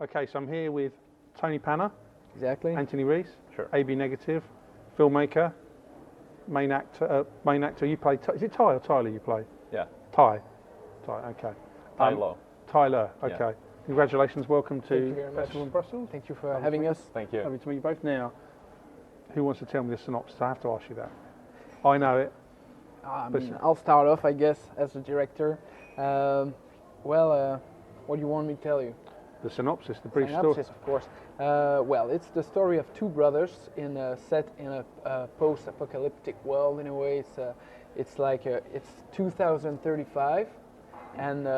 Okay, so I'm here with Tony Pana, Exactly. Anthony Reese, Sure. AB negative, filmmaker, main actor. You play. Is it Ty or Tyler? You play Yeah. Ty. Okay. Tyler. Tyler. Yeah. Okay. Congratulations. Welcome Thank you to very Festival much. in Brussels. Thank you for having us. Thank you. Lovely to meet you both. Now, who wants to tell me the synopsis? I have to ask you that. I know it. I'll start off, I guess, as the director. What do you want me to tell you? The synopsis, the brief Synopsis, of course. It's the story of two brothers set in a post-apocalyptic world. In a way, it's 2035, and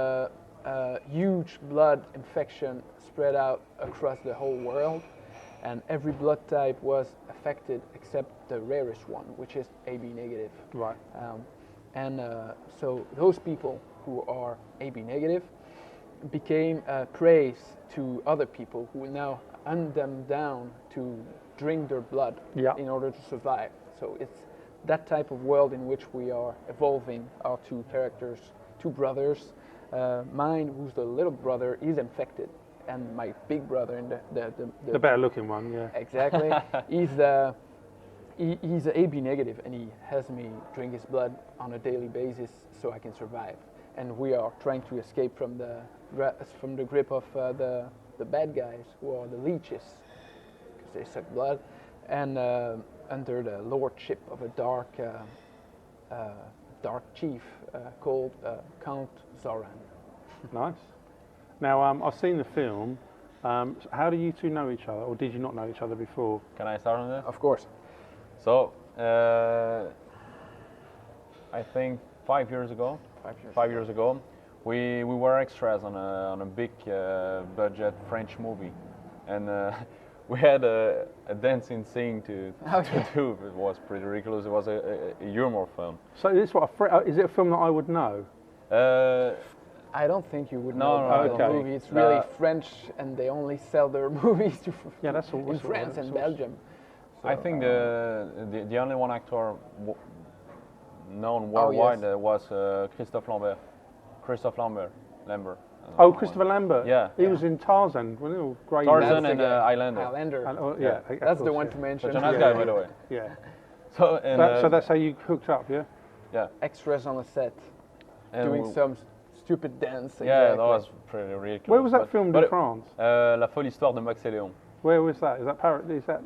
huge blood infection spread out across the whole world, and every blood type was affected except the rarest one, which is AB negative. Right. So those people who are AB negative became prey to other people who now hunt them down to drink their blood in order to survive. So it's that type of world in which we are evolving our two characters, two brothers. Mine, who's the little brother, is infected, and my big brother, and the better looking one, yeah. Exactly. He's AB negative, and he has me drink his blood on a daily basis so I can survive. And we are trying to escape from the grip of the bad guys, who are the leeches, because they suck blood, and under the lordship of a dark chief called Count Zoran. Nice. Now, I've seen the film. How do you two know each other, or did you not know each other before? Can I start on this? Of course. So, I think 5 years ago, we were extras on a big budget French movie, and we had a dancing scene to do. It was pretty ridiculous. It was a humor film. So this is it a film that I would know? I don't think you would No, know about the okay. movie. It's really French, and they only sell their movies in France and Belgium. So, I think the only one actor known worldwide was Christophe Lambert. Oh, Christopher Lambert. Yeah. He was in Tarzan. Great. Tarzan and Highlander. And, That's the one to mention. Such a nice guy, by the way. Yeah. So that's how you hooked up, yeah? Yeah. Extras on the set, And doing some stupid dance. Yeah, exactly. that was pretty ridiculous. Where was that filmed in France? La folle histoire de Max et Léon. Where was that? Is that Paris? Is that?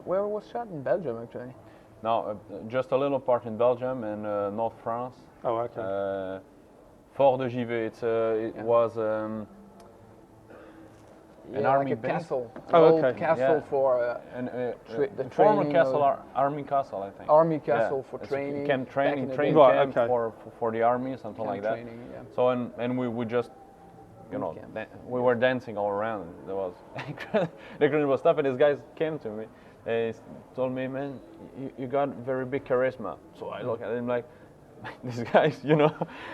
Where was shot in Belgium, actually? No, just a little part in Belgium and North France. Oh, okay. Fort de Givet. It was an army like a base. castle. Old castle for the former castle, army castle, I think. Army castle for training. Training right, camp for the army, something like that. Training, yeah. So and we just, we were dancing all around. There was incredible stuff, and these guys came to me. They told me, man, you got very big charisma. So I look at him like, these guys,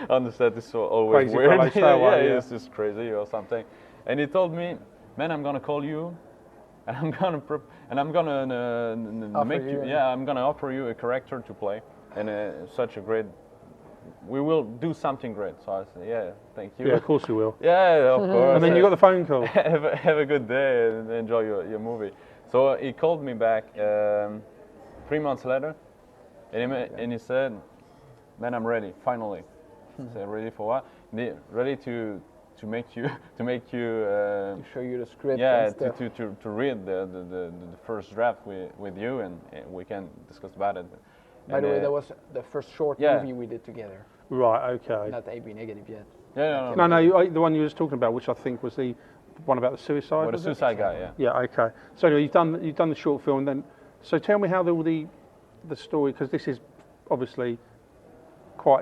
on the set is so always Crazy weird. yeah. It's just crazy or something. And he told me, man, I'm gonna call you, and I'm gonna I'm gonna offer you a character to play, and such a great. We will do something great. So I said, yeah, thank you. Yeah, of course you will. Yeah, of course. And then you got the phone call. have a good day and enjoy your movie. So he called me back 3 months later, and he said, man, I'm ready, finally. I said, ready for what? Ready to make you to show you the script. Yeah, and stuff. to read the first draft with you, and we can discuss about it. By the way, that was the first short movie we did together. Right. Okay. Not AB negative yet. Yeah, No. The one you was talking about, which I think was the one about the suicide. Well, the suicide guy, yeah. Yeah. Okay. So anyway, you've done the short film. Then, so tell me how the story, because this is obviously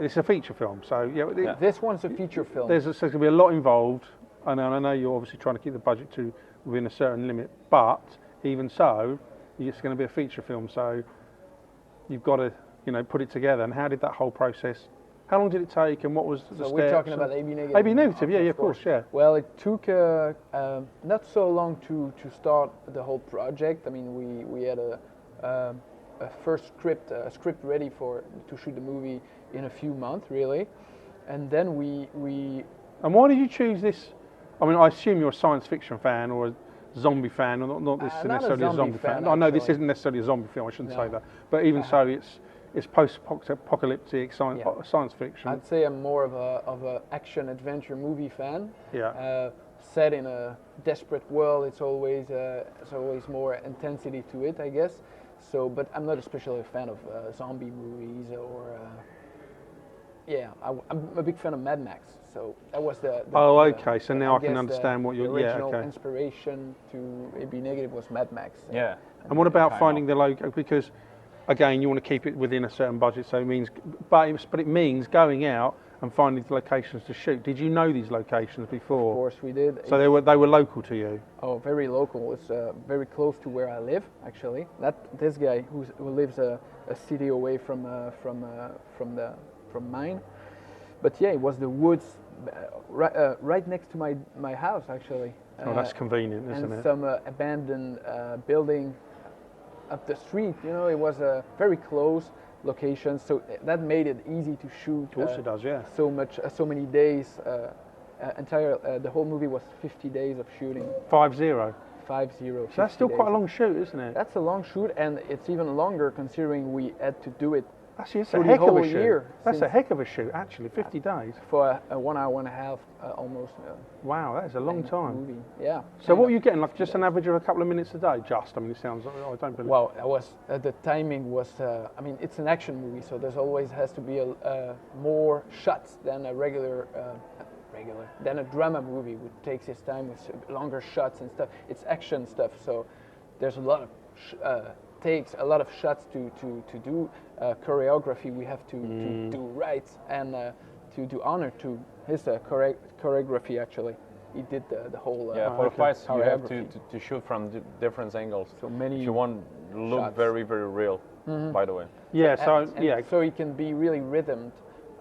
it's a feature film. So yeah. This one's a feature film. There's going to be a lot involved, and I know you're obviously trying to keep the budget to within a certain limit. But even so, it's going to be a feature film. So you've got to put it together. And how did that whole process? How long did it take, and what was the steps? So we're talking about AB negative. AB negative, yeah, of course, yeah. Well, it took not so long to start the whole project. I mean, we had a first script ready to shoot the movie in a few months, really, and then we. And why did you choose this I mean, I assume you're a science fiction fan or a zombie fan, or not this Not necessarily a zombie fan. I know this isn't necessarily a zombie film. I shouldn't say that, but even so, it's post-apocalyptic science fiction. I'd say I'm more of a action adventure movie fan. Yeah. Set in a desperate world, it's always more intensity to it, I guess. So, but I'm not especially a fan of zombie movies or. I'm a big fan of Mad Max. So that was the okay. So now I can understand what your original inspiration to AB Negative was Mad Max. Yeah. And what about finding the logo? Because again, you want to keep it within a certain budget, so it means, but it means going out and finding the locations to shoot. Did you know these locations before? Of course we did. So they were local to you. Oh, very local. It's very close to where I live, actually. This guy who lives a city away from mine. But yeah, it was the woods right next to my house, actually. Oh, that's convenient, isn't it? And some abandoned building up the street. You know, it was a very close location, so that made it easy to shoot. Of course it does, yeah. So many days. The whole movie was 50 days of shooting. 50. 50. So that's still quite a long shoot, isn't it? That's a long shoot, and it's even longer considering we had to do it. Actually, it's a heck of a shoot. That's a heck of a shoot, actually. 50 days for a 1 hour and a half, almost. Wow, that is a long time. Movie. Yeah. So what were you getting? Like just an average of a couple of minutes a day? I mean, it sounds. I don't believe. Well, the timing was. I mean, it's an action movie, so there's always has to be more shots than a regular than a drama movie, which takes its time with longer shots and stuff. It's action stuff, so there's a lot of takes, a lot of shots to do. Choreography we have to do right, and to do honor to his choreography. Actually, he did the whole. For the fights, you have to shoot from different angles. So many. If you want to look shots. very, very real. By the way. Yeah. So it can be really rhythmed.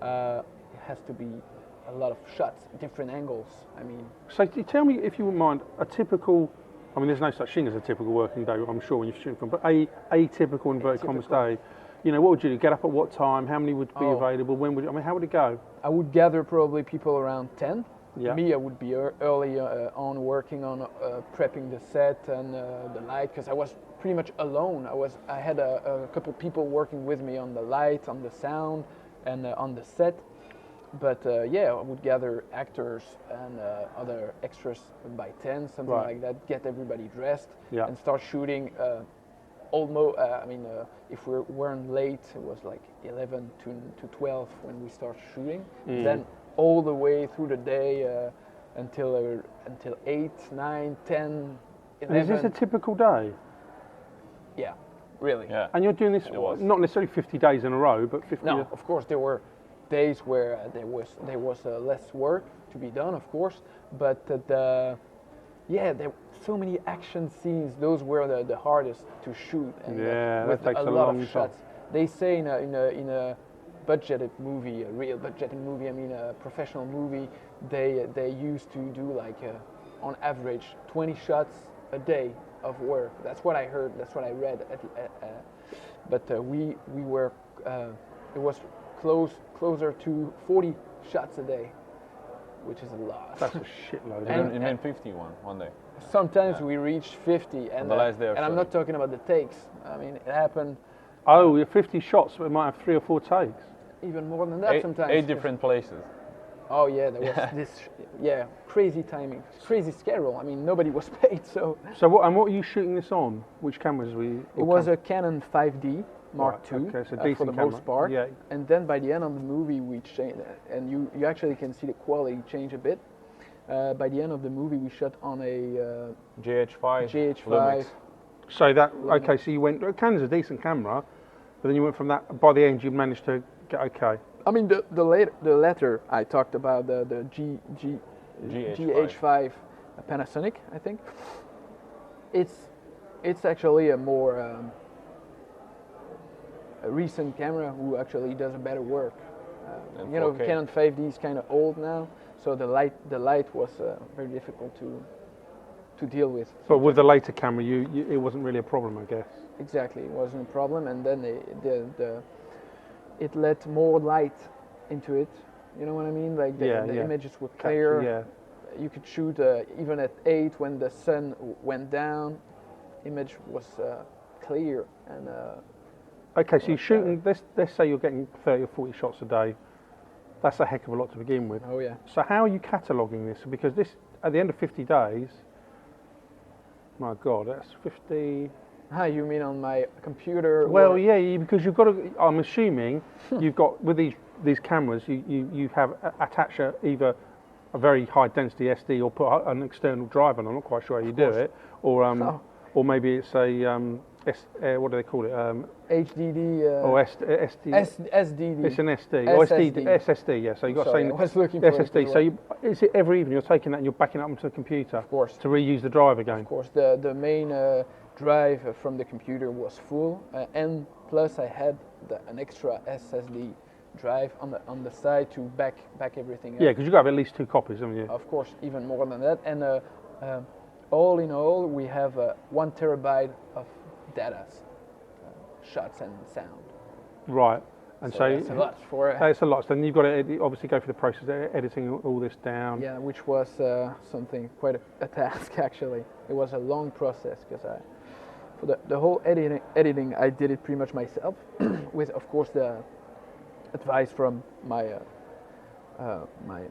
It has to be a lot of shots, different angles. I mean. So tell me, if you wouldn't mind, a typical. I mean, there's no such thing as a typical working day, I'm sure, when you're shooting film, but a typical inverted commas day. You know, what would you do? Get up at what time? How many would be available? When would you? I mean, how would it go? I would gather probably people around 10. Yeah. Me, I would be early on working on prepping the set and the light, because I was pretty much alone. I had a couple people working with me on the light, on the sound, and on the set. But I would gather actors and other extras by 10, something like that. Get everybody dressed and start shooting. Almost, if we weren't late, it was like 11 to 12 when we start shooting. Then all the way through the day until 8, 9, 10, 11. And is this a typical day? Yeah, really. Yeah. And you're doing this not necessarily 50 days in a row, but 50. No, of course there were days where there was less work to be done, of course, but there were so many action scenes. Those were the hardest to shoot, and with that takes a lot long of shots. They say in a budgeted movie, a real budgeted movie, I mean a professional movie, they used to do like on average 20 shots a day of work. That's what I heard. That's what I read. But we were it was closer to 40 shots a day, which is a lot. That's a shitload. And then 51 one day. Sometimes we reached 50, and the last day of I'm not talking about the takes. I mean, it happened. Oh, you're 50 shots, but it might have 3 or 4 takes. Even more than that sometimes. 8 different places. Oh yeah, there was this crazy timing, crazy schedule. I mean, nobody was paid, so. So what are you shooting this on? Which cameras were you? It was a Canon 5D Mark II so for the most part. Yeah. And then by the end of the movie, we changed, and you actually can see the quality change a bit. By the end of the movie, we shot on a GH5. Lumix. So so you went. Canon's a decent camera, but then you went from that. By the end, you managed to get okay. I mean, the latter I talked about, the GH5 Panasonic, I think. It's actually a more a recent camera who actually does a better work. Canon 5D is kind of old now, so the light was very difficult to deal with. But with the later camera, it wasn't really a problem, I guess. Exactly, it wasn't a problem, and then it let more light into it. You know what I mean? Like the images were clear. you could shoot even at 8 when the sun went down. Image was clear and. Okay, so you're shooting. Let's say you're getting 30 or 40 shots a day. That's a heck of a lot to begin with. Oh yeah. So how are you cataloguing this? Because this, at the end of 50 days, my God, that's 50. You mean on my computer? Well, yeah, because you've got to. I'm assuming you've got with these cameras, you have attached either a very high density SD or put an external drive on. I'm not quite sure how you do it, or maybe it's a what do they call it? HDD. Or SD. SDD. It's an SD. SSD. Or SSD, yeah. So you've got I was looking for SSD. So is it every evening you're taking that and you're backing it up onto the computer? Of course. To reuse the drive again? Of course. The main drive from the computer was full, and plus I had an extra SSD drive on the side to back everything up. Yeah, because you've got to have at least 2 copies, haven't you? Of course, even more than that. And all in all, we have 1 terabyte of data, shots and sound. Right. And so that's a lot for. That's a lot. So then you've got to obviously go through the process of editing all this down. Yeah, which was something quite a task actually. It was a long process because for the whole editing I did it pretty much myself, with of course the advice from my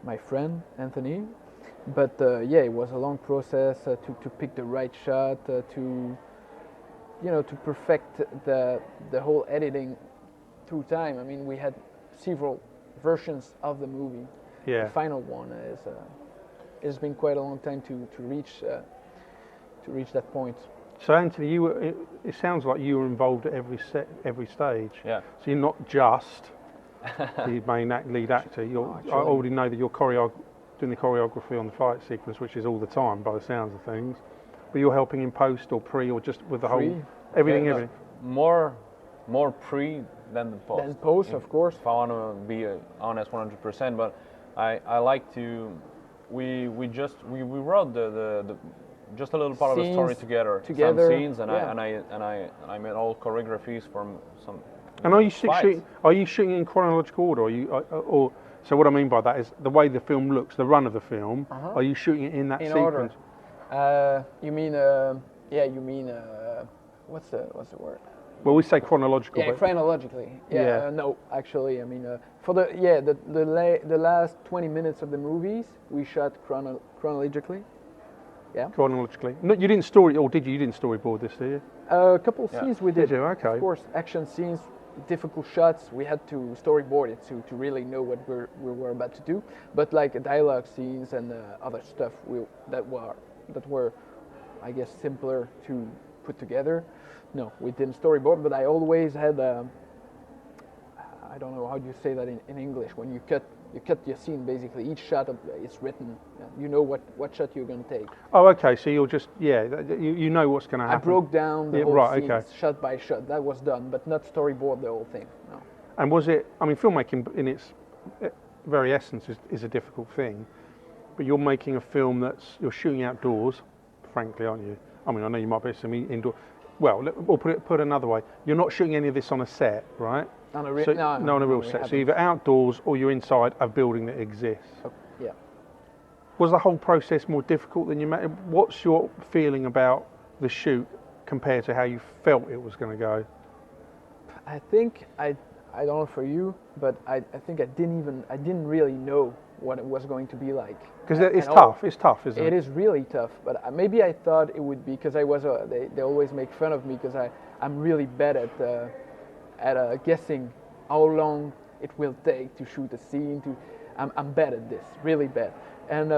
my friend Anthony. But yeah, it was a long process to pick the right shot, to perfect the whole editing through time. I mean, we had several versions of the movie. Yeah. The final one is it's been quite a long time to reach that point. So Anthony, it sounds like you were involved at every stage. Yeah. So you're not just the main lead actor. I already know that you're doing the choreography on the fight sequence, which is all the time by the sounds of things. But you're helping in post or pre or just with the whole everything. More pre than the post. Than post, of course. If I want to be honest, 100%. But I like to. We wrote the just a little part scenes of the story together. Some scenes, and I made all choreographies from some. And are you shooting in chronological order? Or so what I mean by that is the way the film looks, the run of the film. Are you shooting it in that sequence? Order. You mean what's the word? Well, we say chronological. Yeah, chronologically. Yeah. No, actually, I mean for the last 20 minutes of the movies we shot chronologically. Yeah. Chronologically. No, you didn't story, or did you? You didn't storyboard this, did you? A couple of scenes we did. Did you? Okay. Of course, action scenes, difficult shots. We had to storyboard it to really know what we were about to do. But like dialogue scenes and other stuff that were, I guess, simpler to put together. No, we didn't storyboard. But I always had. I don't know how do you say that in English. When you cut your scene, basically each shot is written. You know what shot you're going to take. Oh, okay. So you'll just you know what's going to happen. I broke down the whole scene, shot by shot. That was done, but not storyboard the whole thing. No. And was it? I mean, filmmaking in its very essence is a difficult thing, but you're making a film you're shooting outdoors, frankly, aren't you? I mean, I know you might be some indoor. Well, we'll put it another way. You're not shooting any of this on a set, right? On a real set. So either outdoors or you're inside a building that exists. Yeah. Was the whole process more difficult than you imagined? What's your feeling about the shoot compared to how you felt it was going to go? I think I don't know for you, but I think I didn't really know what it was going to be like. Because it's tough. It's tough, isn't it? It is really tough. But maybe I thought it would be because I was. They always make fun of me because I'm really bad at guessing how long it will take to shoot a scene. I'm bad at this, really bad. And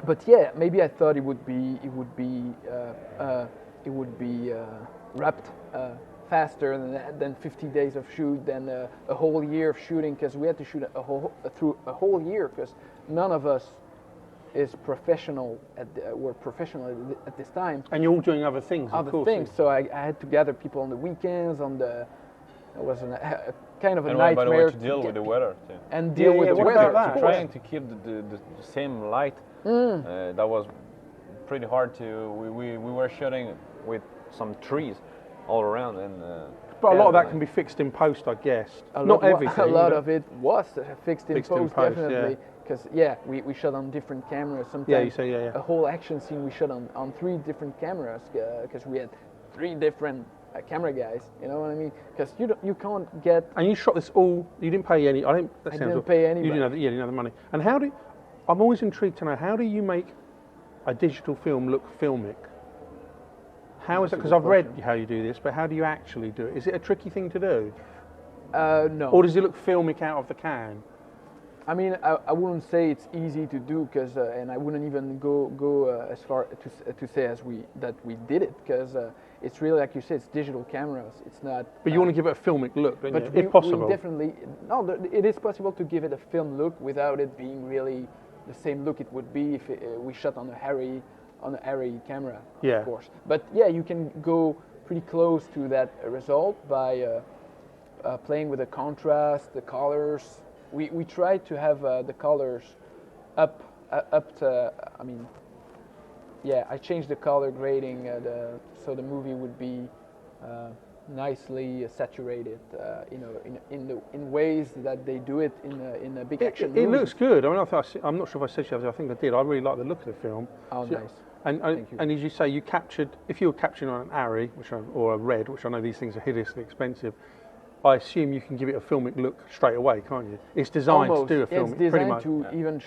but yeah, maybe I thought it would be wrapped faster than 50 days of shoot, than a whole year of shooting, because we had to shoot through a whole year, because none of us is professional were professional at this time. And you're all doing other things, of course. So I had to gather people on the weekends. It was a kind of a and nightmare. by the way, to deal with the weather too. And deal with the weather. Trying to keep the same light. That was pretty hard to. We were shooting with some trees all around, and but a lot of that can be fixed in post, I guess. Not everything. A lot of it was fixed in post, definitely. because we shot on different cameras. Sometimes Yeah, you say yeah. a whole action scene we shot on 3 different cameras because we had 3 different camera guys. You know what I mean? Because you can't get. And you shot this all. You didn't pay any. I didn't pay anybody. You didn't have the money. And how do? I'm always intrigued to know how do you make a digital film look filmic? How is it? Because I've read how you do this, but how do you actually do it? Is it a tricky thing to do? No. Or does it look filmic out of the can? I mean, I wouldn't say it's easy to do, because, and I wouldn't even go as far to say that we did it, because it's really, like you said, it's digital cameras. It's not. But you want to give it a filmic look, don't you? If possible. We definitely it is possible to give it a film look without it being really the same look it would be if we shot on a Harry camera, of course. But yeah, you can go pretty close to that result by playing with the contrast, the colors. We tried to have the colors up to. I mean, I changed the color grading so the movie would be nicely saturated, in ways that they do it in a big action movie. It looks good. I mean, I'm not sure if I said to you, I think I did. I really like the look of the film. Oh, so, nice. And as you say, if you were capturing on an Arri, or a Red, which I know these things are hideously expensive, I assume you can give it a filmic look straight away, can't you? It's designed to do a filmic, it's designed pretty much. to even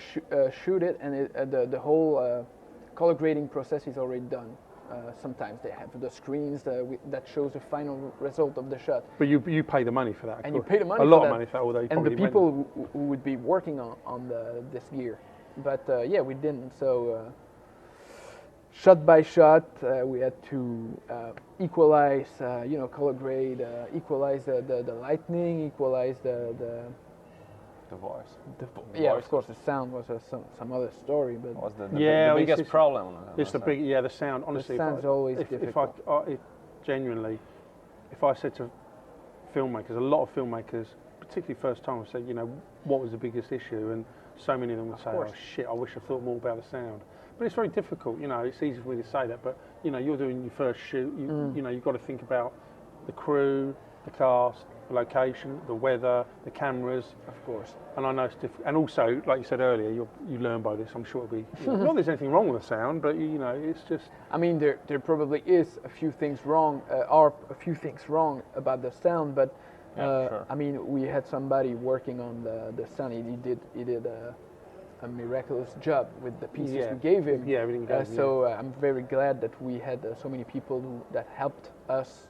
shoot it, and the whole color grading process is already done. Sometimes they have the screens that shows the final result of the shot. But you pay the money for that. And you pay the money. A lot of money for that, although and the people who would be working on this gear. But we didn't. So shot by shot, we had to equalize, color grade, equalize the lighting, equalize the voice. Of course, the sound was some other story, but was the biggest problem. It's the sound. Honestly, the sound's always difficult. If I said to filmmakers, a lot of filmmakers, particularly first time, said, what was the biggest issue, and so many of them would say, oh shit, I wish I thought more about the sound. But it's very difficult. It's easy for me to say that, but you're doing your first shoot. You've got to think about the crew, the cast, the location, the weather, the cameras. Of course. And I know it's difficult. And also, like you said earlier, you learn by this. I'm sure it'll be. Not that there's anything wrong with the sound, but it's just. I mean, there probably is a few things wrong. Are a few things wrong about the sound, but sure. I mean, we had somebody working on the sound. He did a miraculous job with the pieces we gave him. Yeah, everything goes. So I'm very glad that we had so many people that helped us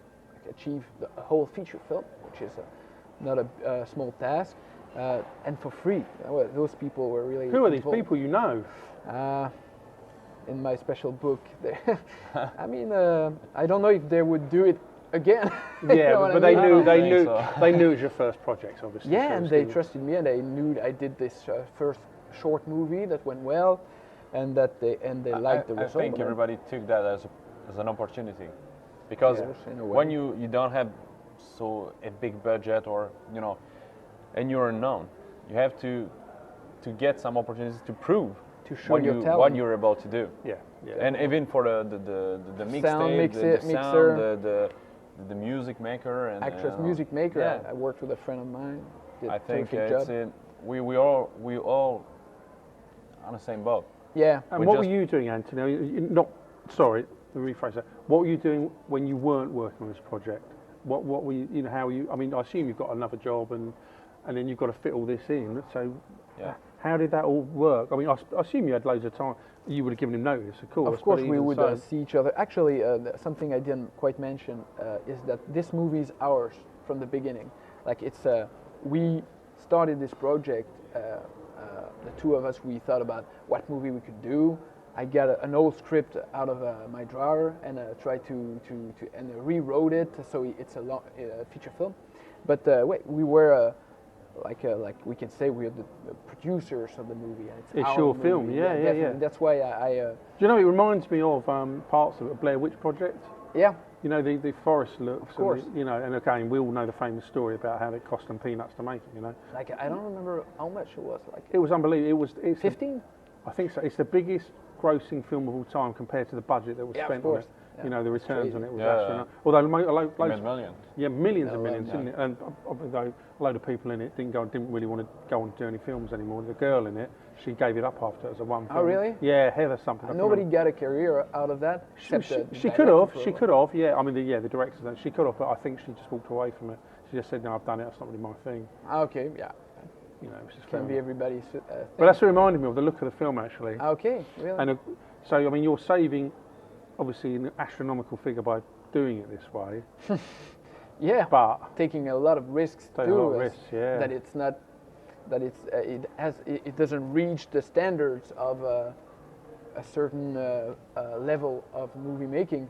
achieve a whole feature film, which is not a small task, and for free. Those people were really. Who are these people you know? In my special book, I mean, I don't know if they would do it again. Yeah, but they knew it was your first project, obviously. Yeah, and they trusted me, and they knew I did this first short movie that went well, and that they liked the result. I think everybody took that as an opportunity, because when you don't have a big budget, or and you're unknown, you have to get some opportunities to prove to show what you're about to do. Yeah. And even for the mixtape, the sound, the music maker and actress music maker. Yeah. I worked with a friend of mine. I think we all on the same boat. Yeah. And what were you doing, Anthony? Sorry, let me rephrase that. What were you doing when you weren't working on this project? What were you? How were you? I mean, I assume you've got another job, and then you've got to fit all this in. So, how did that all work? I mean, I assume you had loads of time. You would have given him notice, of course. Of course, we would see each other. Actually, something I didn't quite mention is that this movie is ours from the beginning. Like we started this project. The two of us, we thought about what movie we could do. I got an old script out of my drawer and tried to rewrote it, so it's a long feature film. But we were like we can say we're the producers of the movie. It's your film, yeah. That's why I. Do you know? It reminds me of parts of a Blair Witch Project. Yeah. The forest looks. Of course. And again, we all know the famous story about how it cost them peanuts to make it. Like I don't remember how much it was. Like it was unbelievable. It's 15. I think so. It's the biggest grossing film of all time compared to the budget that was spent on it. You know, the returns crazy. on it was Yeah. astronomical. Although Made millions. yeah, millions and Yeah, millions, yeah. didn't it? And although a load of people in it didn't really want to go on to do any films anymore. The girl in it, she gave it up after it was a one film. Oh, really? Yeah, Heather something. I can't Nobody remember. got a career out of that. Except the She could have. director She for- could have. Yeah, I mean, the director. She could have, but I think she just walked away from it. She just said, "No, I've done it. That's not really my thing." Okay, yeah. You know, it's just Can be everybody's thing. But that's what reminded me of the look of the film, actually. Okay, really? And so, I mean, you're saving, obviously, an astronomical figure by doing it this way. Yeah, But taking a lot of risks taking a too. lot of as- risks, yeah. That it's not, that it doesn't reach the standards of a certain level of movie making.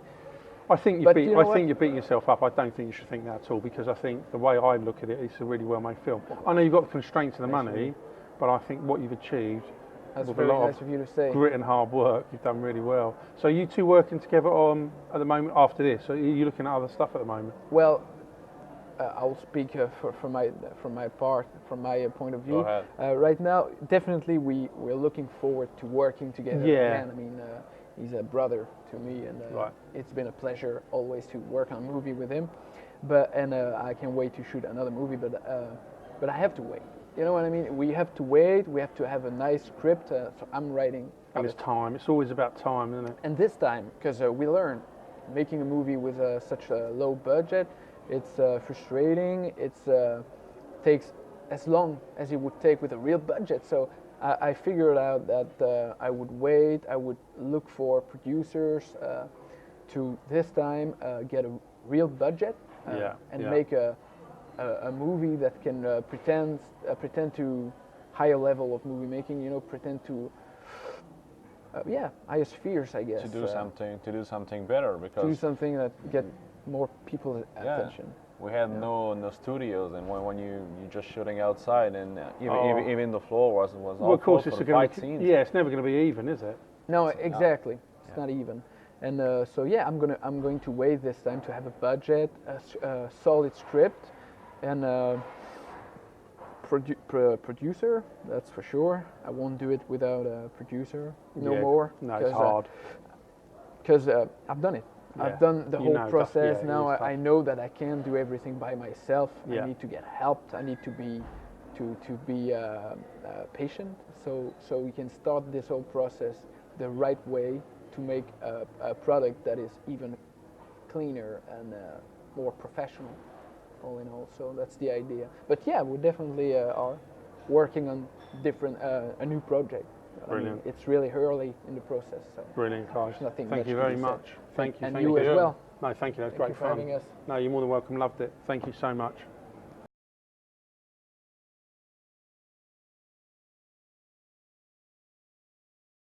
I think But you know what? you're beating yourself up. I don't think you should think that at all, because I think the way I look at it, it's a really well-made film. I know you've got the constraints of the money, but I think what you've achieved That's with very a lot nice of of you to say. grit and hard work, you've done really well. So are you two working together on at the moment after this? Are you looking at other stuff at the moment? Well, I'll speak from my part, from my point of view. Go ahead. Right now, definitely we're looking forward to working together. Yeah. Again. I mean, he's a brother to me, and Right. it's been a pleasure always to work on a movie with him. But I can't wait to shoot another movie. But I have to wait. You know what I mean? We have to wait. We have to have a nice script. So I'm writing. And it's time. It's always about time, isn't it? And this time, because we learned, making a movie with such a low budget, it's frustrating. It's takes as long as it would take with a real budget. So I figured out that I would wait. I would look for producers to this time get a real budget and make a movie that can pretend to higher level of movie making. You know, pretend to higher spheres, I guess. To do something better, because do something that get more people's attention. We had no studios, and when you just shooting outside, and even the floor was Well, of course, for it's the going fight to scenes. yeah, it's never going to be even, is it? No, exactly. It's Yeah. not even. And so yeah, I'm going to wait this time to have a budget, a solid script, and producer. That's for sure. I won't do it without a producer. No Yeah. more. No, it's hard. Because I've done it. Yeah. I've done the You whole know, process. yeah, it Now is I tough. know that I can't do everything by myself. Yeah. I need to get helped. I need to be patient. So we can start this whole process the right way to make a product that is even cleaner and more professional. All in all, so that's the idea. But yeah, we definitely are working on a new project. I mean, Brilliant. it's really early in the process. So. Brilliant, guys. Nothing Thank much you to very be much. said. Thank you. And thank you as well. No, thank you. That was Thank great you for fun. having us. No, you're more than welcome. Loved it. Thank you so much.